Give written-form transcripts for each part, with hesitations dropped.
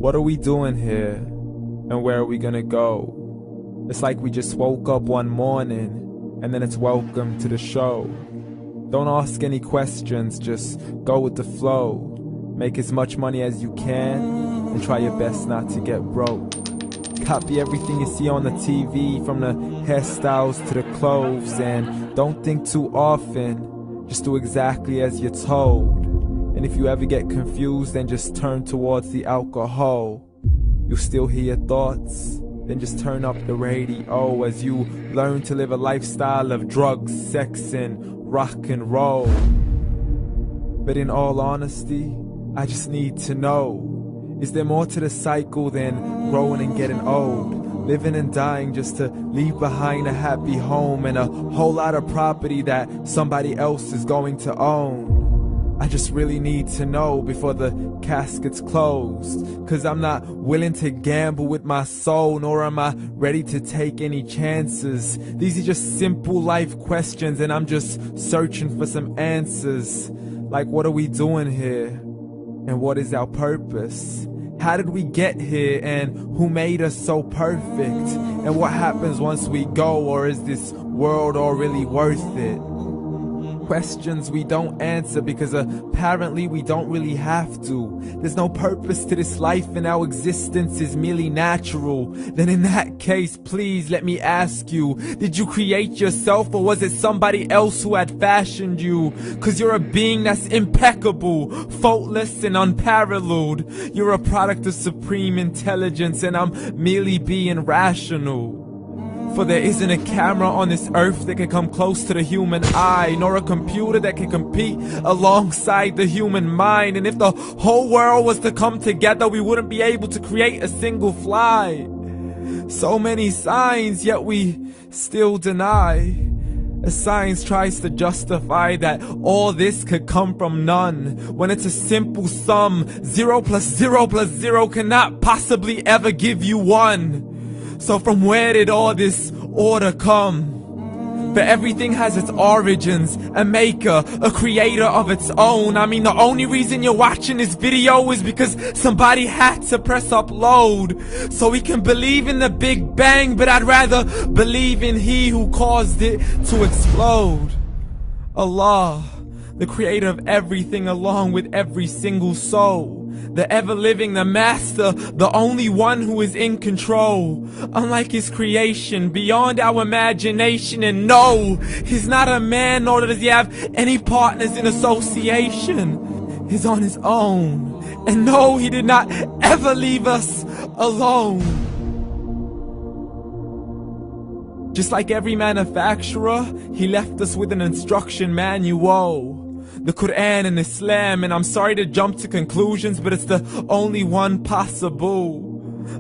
What are we doing here? And where are we gonna go? It's like we just woke up one morning, and then it's welcome to the show. Don't ask any questions, just go with the flow. Make as much money as you can, and try your best not to get broke. Copy everything you see on the TV, from the hairstyles to the clothes, and don't think too often, just do exactly as you're told. And if you ever get confused, then just turn towards the alcohol. You'll still hear your thoughts, then just turn up the radio as you learn to live a lifestyle of drugs, sex, and rock and roll. But in all honesty, I just need to know, is there more to the cycle than growing and getting old? Living and dying just to leave behind a happy home and a whole lot of property that somebody else is going to own. I just really need to know before the casket's closed, 'cause I'm not willing to gamble with my soul, nor am I ready to take any chances. These are just simple life questions, and I'm just searching for some answers. Like, what are we doing here? And what is our purpose? How did we get here, and who made us so perfect? And what happens once we go, or is this world all really worth it? Questions we don't answer because apparently we don't really have to. There's no purpose to this life and our existence is merely natural. Then in that case, please let me ask you, did you create yourself, or was it somebody else who had fashioned you? 'Cause you're a being that's impeccable, faultless and unparalleled. You're a product of supreme intelligence, and I'm merely being rational. For there isn't a camera on this earth that can come close to the human eye, nor a computer that can compete alongside the human mind. And if the whole world was to come together, we wouldn't be able to create a single fly. So many signs, yet we still deny. As science tries to justify that all this could come from none, when it's a simple sum. 0 plus 0 plus 0 cannot possibly ever give you 1. So from where did all this order come? For everything has its origins, a maker, a creator of its own. I mean, the only reason you're watching this video is because somebody had to press upload. So we can believe in the Big Bang, but I'd rather believe in He who caused it to explode. Allah, the creator of everything along with every single soul. The ever-living, the master, the only one who is in control. Unlike his creation, beyond our imagination. And no, he's not a man, nor does he have any partners in association. He's on his own. And no, he did not ever leave us alone. Just like every manufacturer, he left us with an instruction manual. The Quran and Islam, and I'm sorry to jump to conclusions, but it's the only one possible.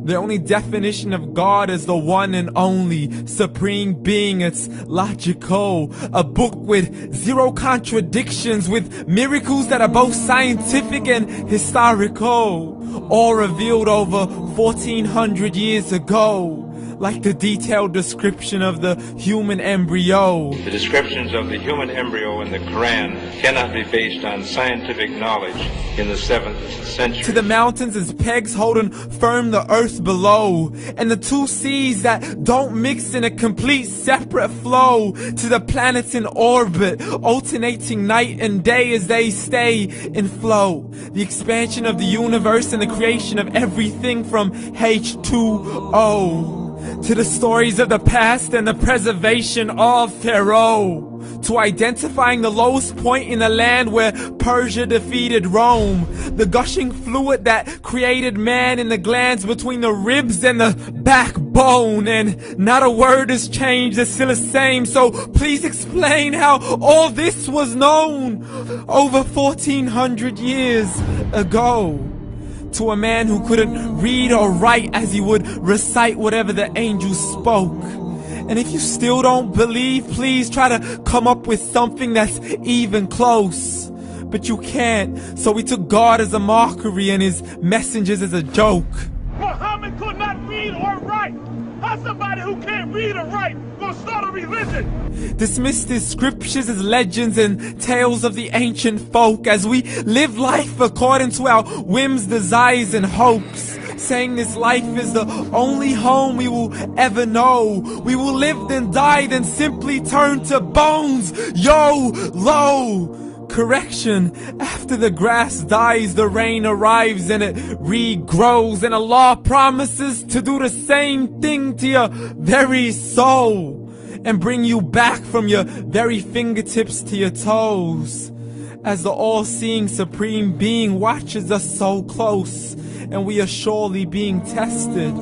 The only definition of God is the one and only supreme being. It's logical, a book with 0 contradictions, with miracles that are both scientific and historical, all revealed over 1400 years ago. Like the detailed description of the human embryo. The descriptions of the human embryo in the Quran cannot be based on scientific knowledge in the 7th century. To the mountains as pegs holding firm the earth below, and the 2 seas that don't mix in a complete separate flow. To the planets in orbit, alternating night and day as they stay in flow. The expansion of the universe and the creation of everything from H2O. To the stories of the past and the preservation of Pharaoh. To identifying the lowest point in the land where Persia defeated Rome. The gushing fluid that created man in the glands between the ribs and the backbone. And not a word has changed, it's still the same. So please explain how all this was known over 1400 years ago. To a man who couldn't read or write, as he would recite whatever the angels spoke. And if you still don't believe, please try to come up with something that's even close. But you can't, so we took God as a mockery and his messengers as a joke. Muhammad could not read or write. How's somebody who can't read or write gonna start a religion? Dismissed his scriptures as legends and tales of the ancient folk, as we live life according to our whims, desires, and hopes. saying this life is the only home we will ever know. We will live then die, then simply turn to bones. YOLO! Correction, after the grass dies, the rain arrives and it regrows, and Allah promises to do the same thing to your very soul and bring you back from your very fingertips to your toes, as the all-seeing supreme being watches us so close, and we are surely being tested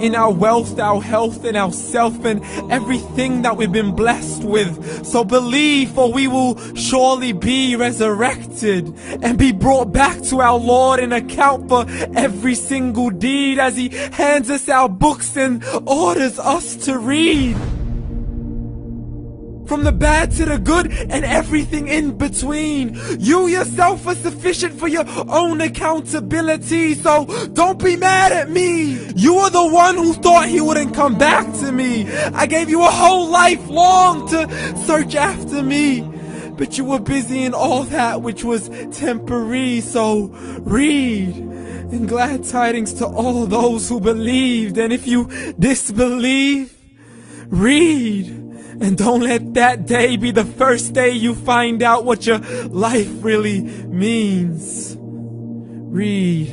in our wealth, our health, and our self, and everything that we've been blessed with. So believe, for we will surely be resurrected and be brought back to our Lord and account for every single deed, as He hands us our books and orders us to read. From the bad to the good and everything in between. You yourself are sufficient for your own accountability, so don't be mad at me. You are the one who thought He wouldn't come back to me. I gave you a whole life long to search after me, but you were busy in all that which was temporary. So read, and glad tidings to all those who believed. And if you disbelieve, read. And don't let that day be the first day you find out what your life really means. Read.